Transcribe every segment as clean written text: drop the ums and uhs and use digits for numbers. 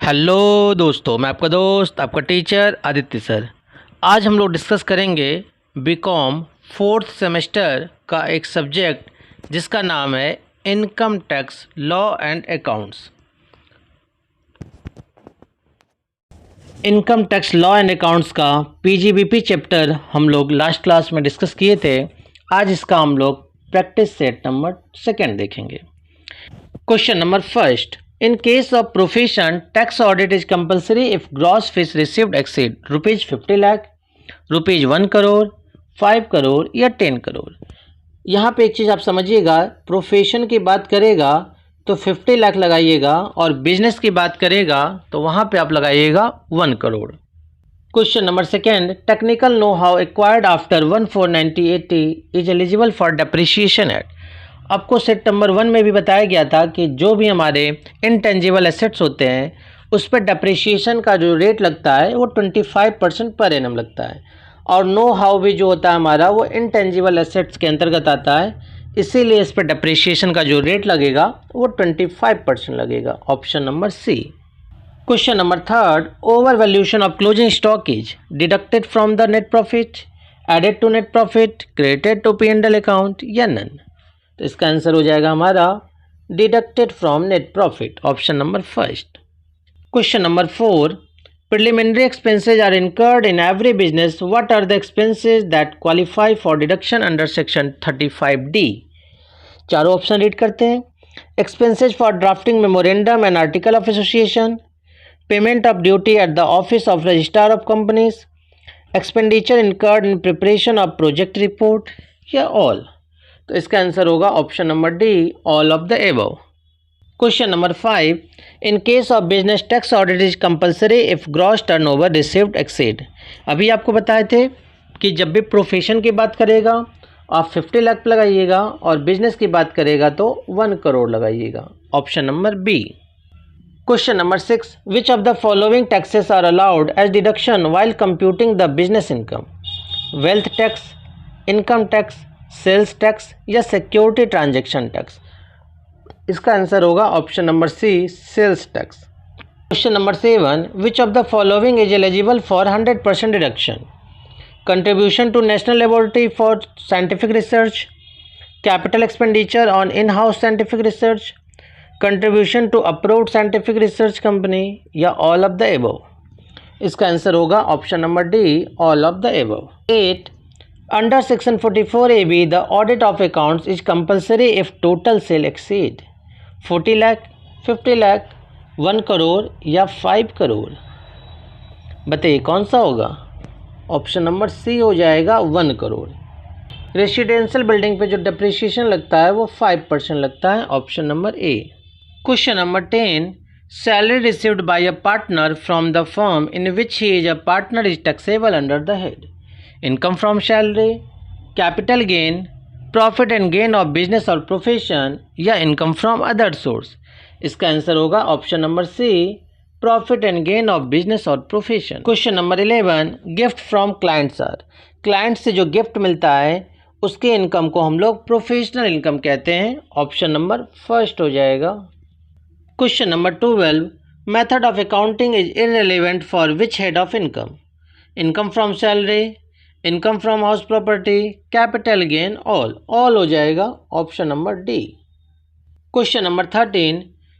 Hello दोस्तों, मैं आपका दोस्त आपका टीचर आदित्य सर। आज हम लोग डिस्कस करेंगे बीकॉम फोर्थ सेमेस्टर का एक सब्जेक्ट जिसका नाम है income tax law and accounts. Income tax law and accounts का पीजीबीपी चैप्टर हम लोग लास्ट क्लास में डिस्कस किए थे। आज इसका हम लोग प्रैक्टिस सेट नंबर 2 देखेंगे। Question number first, in case of profession, tax audit is compulsory if gross fees received exceed rupees 50 lakh, rupees 1 crore, 5 crore या 10 करोड़। यहाँ पे एक चीज़ आप समझिएगा, प्रोफेशन की बात करेगा तो 50 लाख लगाइएगा और बिजनेस की बात करेगा तो वहाँ पे आप लगाइएगा 1 crore. Question number second, technical know how acquired after 1490/80 is eligible for depreciation act. आपको सेट नंबर 1 में भी बताया गया था कि जो भी हमारे इनटेंजिबल एसेट्स होते हैं उस पर डेप्रिसिएशन का जो रेट लगता है वो 25% पर एनम लगता है, और नो हाउ भी जो होता है हमारा वो इनटेंजिबल एसेट्स के अंतर्गत आता है, इसीलिए इस पर डेप्रिसिएशन का जो रेट लगेगा वो 25% लगेगा। Option number C. Question number third, over valuation of closing stock is deducted from the net profit, added to net profit, credited to P&L account या नन। तो इसका आंसर हो जाएगा हमारा deducted from net profit, option number first. Question number 4, preliminary expenses are incurred in every business, what are the expenses that qualify for deduction under section 35D। चारों option read करते हैं। Expenses for drafting memorandum and article of association, payment of duty at the office of registrar of companies, expenditure incurred in preparation of project report या all. तो इसका answer होगा option number D, all of the above. Question number 5, in case of business tax audit is compulsory if gross turnover received exceed. अभी आपको बताए थे कि जब भी प्रोफेशन की बात करेगा आप 50 लाख लगाइएगा और बिजनेस की बात करेगा तो 1 करोड़ लगाइएगा। Option number B. Question number 6, which of the following taxes are allowed as deduction while computing the business income, wealth tax, income tax, sales tax या सिक्योरिटी ट्रांजैक्शन टैक्स। इसका आंसर होगा option number C, sales tax. Question number 7, which of the following is eligible for 100% deduction, contribution to national laboratory for scientific research, capital expenditure on in house scientific research, contribution to approved scientific research company या all of the above. इसका answer होगा option number D, all of the above. 8, under section 44AB the audit of accounts is compulsory if total sale exceed 40 lakh, 50 lakh, 1 crore या 5 करोड़। बताइए कौन सा होगा। Option number सी हो जाएगा 1 करोड़। रेसिडेंशियल बिल्डिंग पे जो डेप्रिसिएशन लगता है वो 5% लगता है। Option number A. Question number 10, salary received by a partner from the firm in which he is a partner is taxable under the head income from salary, capital gain, profit and gain of business और profession या income from other source. इसका answer होगा option number C, profit and gain of business और profession. Question number 11, gift from clients are, client से जो gift मिलता है उसके इनकम को हम लोग प्रोफेशनल इनकम कहते हैं। ऑप्शन नंबर फर्स्ट हो जाएगा। Question number 12, method of accounting is irrelevant for which head of income, income from salary, income from house property, capital gain, all हो जाएगा। Option number D. Question number 13,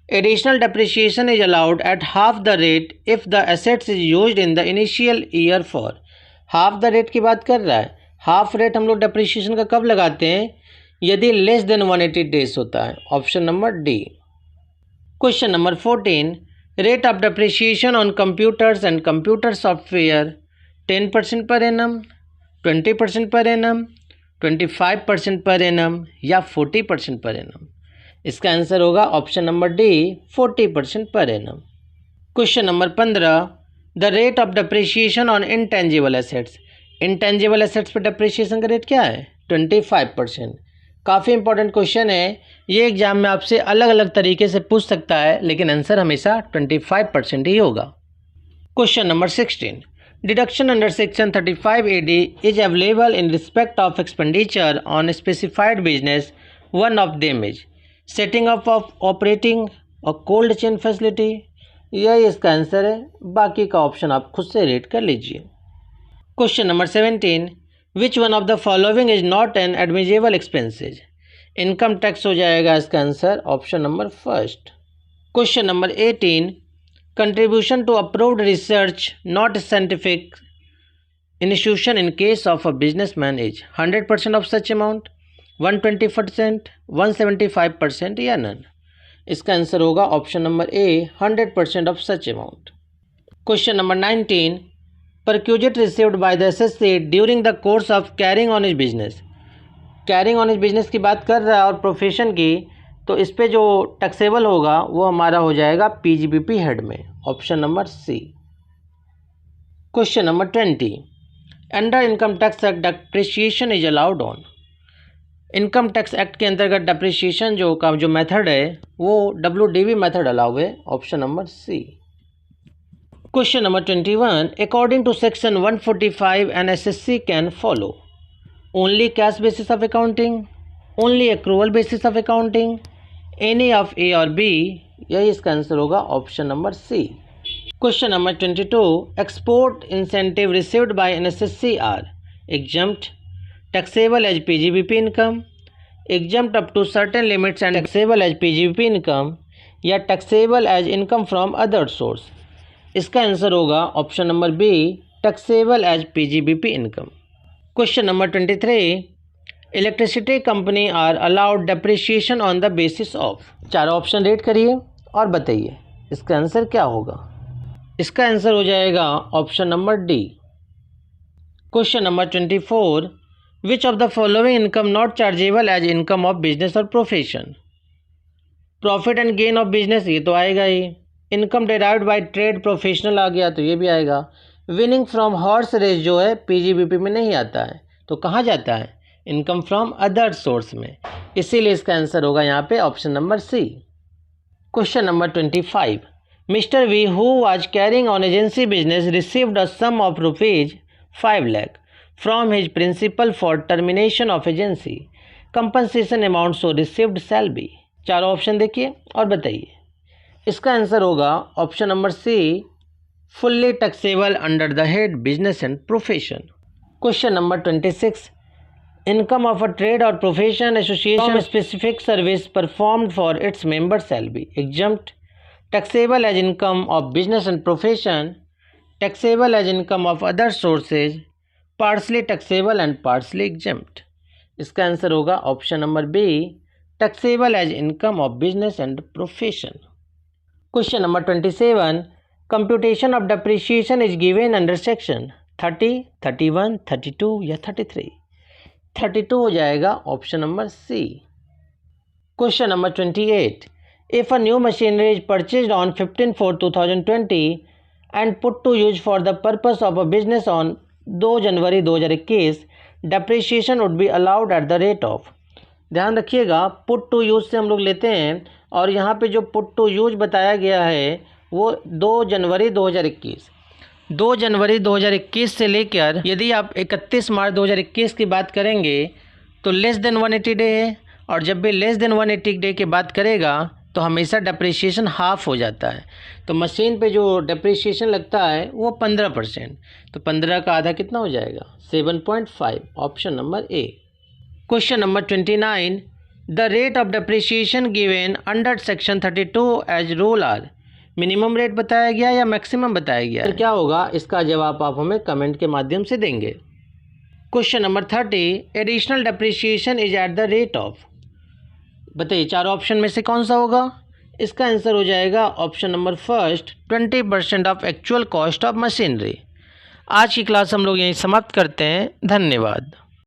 additional depreciation is allowed at half the rate if the assets is used in the initial year for. Half the rate की बात कर रहा है। Half rate हम लोग depreciation का कब लगाते हैं, यदि लेस देन 180 डेज होता है। Option number D. Question number 14, rate of depreciation on computers and computer software 10% per annum, 20% per annum, 25% per annum या 40% पर एनम। इसका आंसर होगा option number D, 40% per annum. Question number 15, the rate of depreciation on intangible assets, intangible assets पर depreciation का rate क्या है, 25%। काफ़ी important question है ये, एग्जाम में आपसे अलग अलग तरीके से पूछ सकता है, लेकिन आंसर हमेशा 25% ही होगा। Question number 16, deduction under section 35AD is available in respect of expenditure on a specified business. One of them is setting up of operating a cold chain facility, यही इसका आंसर है, बाकी का ऑप्शन आप खुद से रीड कर लीजिए। Question number 17, which one of the following is not an admissible expenses. Income tax हो जाएगा इसका answer, option number first. Question number 18, contribution to approved research not scientific institution in case of a businessman is 100% of such amount, 120%, 175% या none. इसका answer होगा option number A, 100% of such amount. Question number 19, perquisite received by the SSC during the course of carrying on his business. Carrying on his business की बात कर रहा है और profession की, तो इस पे जो टैक्सेबल होगा वो हमारा हो जाएगा पीजीबीपी हेड में, option number C. Question number 20, under income tax act depreciation is allowed on. Income tax act के अंतर्गत डेप्रिसिएशन जो मेथड है वो WDV मेथड अलाउ है, option number C. Question number 21, according to section 145 an SSC can follow only cash basis of accounting, only accrual basis of accounting, any of A और B. यही इसका answer होगा, option number C. Question number 22, export incentive received by NSSC are exempt, taxable as PGBP income, exempt up to certain limits and taxable as PGBP income या taxable as income from other source। इसका answer होगा option number B, taxable as PGBP income। Question number 23, electricity company are allowed depreciation on the basis of. चारों option read करिए और बताइए इसका answer क्या होगा। इसका आंसर हो जाएगा option number D. Question number 24, which of the following income not chargeable as income of business और profession. Profit and gain of business ये तो आएगा ही, income derived by trade professional आ गया तो ये भी आएगा। विनिंग फ्रॉम हॉर्स रेस जो है पीजीबीपी में नहीं आता है, तो कहाँ जाता है, इनकम फ्रॉम अदर सोर्स में, इसीलिए इसका आंसर होगा यहाँ पे option number C. Question number 25, Mister V who was carrying on agency business received a sum of rupees 5 lakh from his principal for termination of agency, compensation amount so received shall be. चारों ऑप्शन देखिए और बताइए। इसका answer होगा option number C, fully taxable under the head business and profession. Question number 26, income of a trade और profession association specific service performed for its member shall be exempt, taxable as income of business and profession, taxable as income of other sources, partially taxable and partially exempt। इसका answer होगा option number B, taxable as income of business and profession। Question number 27, computation of depreciation is given under section 30, 31, 32 या 33। 32 हो जाएगा option number C. Question number 28, if a new machinery is purchased on 15/4/2020 and put to use for the purpose of a business on 2 January 2021, depreciation would be allowed at the rate of। ध्यान रखिएगा, put to use से हम लोग लेते हैं और यहाँ पे जो पुट टू यूज बताया गया है वो 2 जनवरी 2021। 2 जनवरी 2021 से लेकर यदि आप 31 मार्च 2021 की बात करेंगे तो लेस देन 180 डे है, और जब भी लेस देन 180 डे की बात करेगा तो हमेशा डेप्रिसिएशन हाफ हो जाता है। तो मशीन पे जो डेप्रिसिएशन लगता है वो 15%, तो 15 का आधा कितना हो जाएगा, 7.5, option number A. Question number 29, the rate of depreciation given under section 32 as rule are. Minimum rate बताया गया या मैक्सिमम बताया गया, तो क्या होगा, इसका जवाब आप हमें कमेंट के माध्यम से देंगे। Question number 30, additional depreciation is at the rate of. बताइए चारों ऑप्शन में से कौन सा होगा। इसका आंसर हो जाएगा option number first, 20% of actual cost of machinery. आज की क्लास हम लोग यहीं समाप्त करते हैं। धन्यवाद।